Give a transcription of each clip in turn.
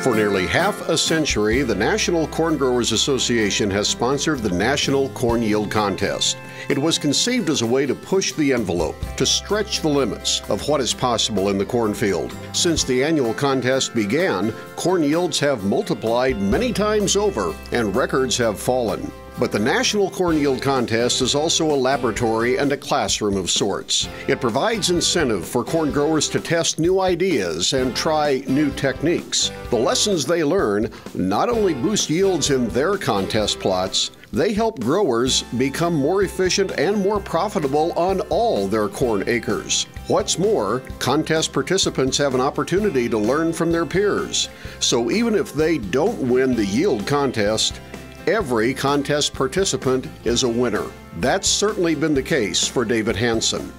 For nearly half a century, the National Corn Growers Association has sponsored the National Corn Yield Contest. It was conceived as a way to push the envelope, to stretch the limits of what is possible in the cornfield. Since the annual contest began, corn yields have multiplied many times over and records have fallen. But the National Corn Yield Contest is also a laboratory and a classroom of sorts. It provides incentive for corn growers to test new ideas and try new techniques. The lessons they learn not only boost yields in their contest plots, they help growers become more efficient and more profitable on all their corn acres. What's more, contest participants have an opportunity to learn from their peers. So even if they don't win the yield contest, every contest participant is a winner. That's certainly been the case for David Hansen.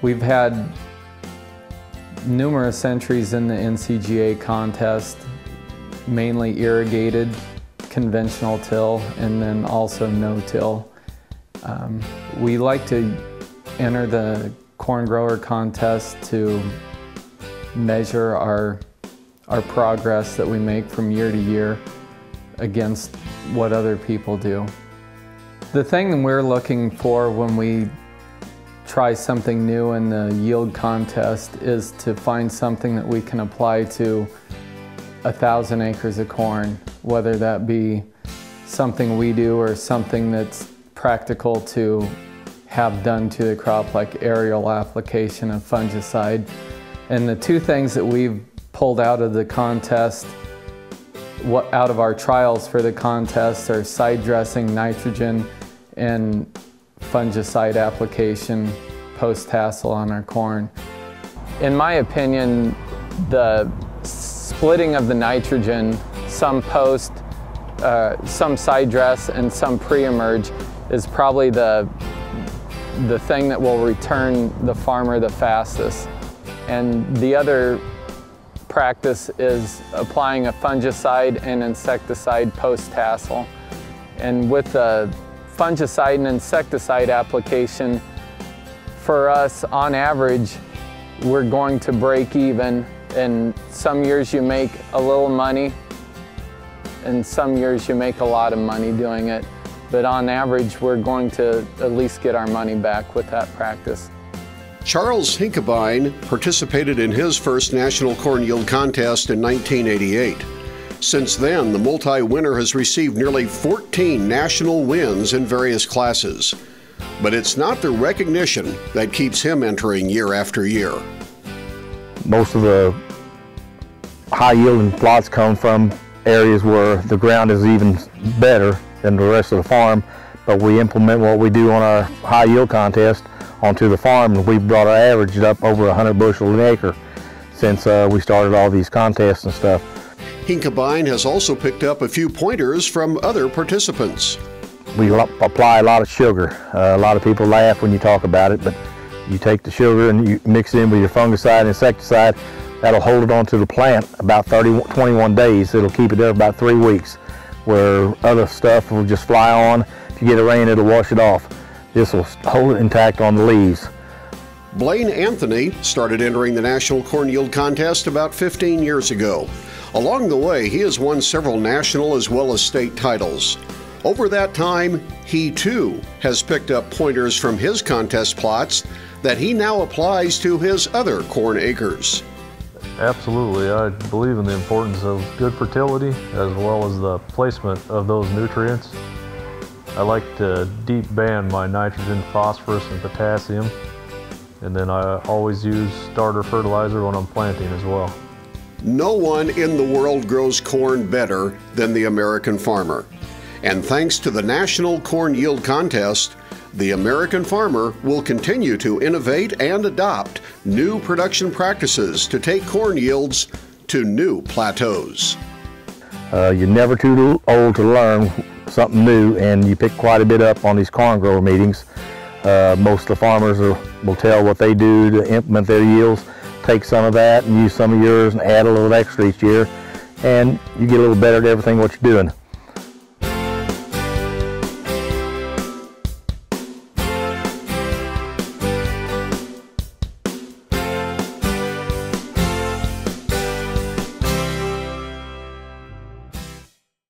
We've had numerous entries in the NCGA contest, mainly irrigated, conventional till, and then also no-till. We like to enter the corn grower contest to measure our progress that we make from year to year against what other people do. The thing we're looking for when we try something new in the yield contest is to find something that we can apply to 1,000 acres of corn, whether that be something we do or something that's practical to have done to the crop, like aerial application of fungicide. And the two things that we've pulled out of the contest, out of our trials for the contest, are side dressing, nitrogen, and fungicide application post-tassel on our corn. In my opinion, the splitting of the nitrogen, some post, some side dress, and some pre-emerge is probably the thing that will return the farmer the fastest. And the other practice is applying a fungicide and insecticide post-tassel. And with the fungicide and insecticide application, for us, on average, we're going to break even. And some years you make a little money, and some years you make a lot of money doing it. But on average, we're going to at least get our money back with that practice. Charles Hinkebine participated in his first National Corn Yield Contest in 1988. Since then, the multi-winner has received nearly 14 national wins in various classes. But it's not the recognition that keeps him entering year after year. Most of the high-yielding plots come from areas where the ground is even better than the rest of the farm, but we implement what we do on our high-yield contest onto the farm, and we've brought our average up over 100 bushel an acre since we started all these contests and stuff. Hinkebine has also picked up a few pointers from other participants. We apply a lot of sugar. A lot of people laugh when you talk about it, but you take the sugar and you mix it in with your fungicide and insecticide. That'll hold it onto the plant about 21 days. It'll keep it there about 3 weeks, where other stuff will just fly on. If you get a rain, it'll wash it off. This will hold it intact on the leaves. Blaine Anthony started entering the National Corn Yield Contest about 15 years ago. Along the way, he has won several national as well as state titles. Over that time, he too has picked up pointers from his contest plots that he now applies to his other corn acres. Absolutely. I believe in the importance of good fertility as well as the placement of those nutrients. I like to deep band my nitrogen, phosphorus, and potassium, and then I always use starter fertilizer when I'm planting as well. No one in the world grows corn better than the American farmer. And thanks to the National Corn Yield Contest, the American farmer will continue to innovate and adopt new production practices to take corn yields to new plateaus. You're never too old to learn something new, and you pick quite a bit up on these corn grower meetings. Most of the farmers will tell what they do to implement their yields. Take some of that and use some of yours and add a little extra each year, and you get a little better at everything what you're doing.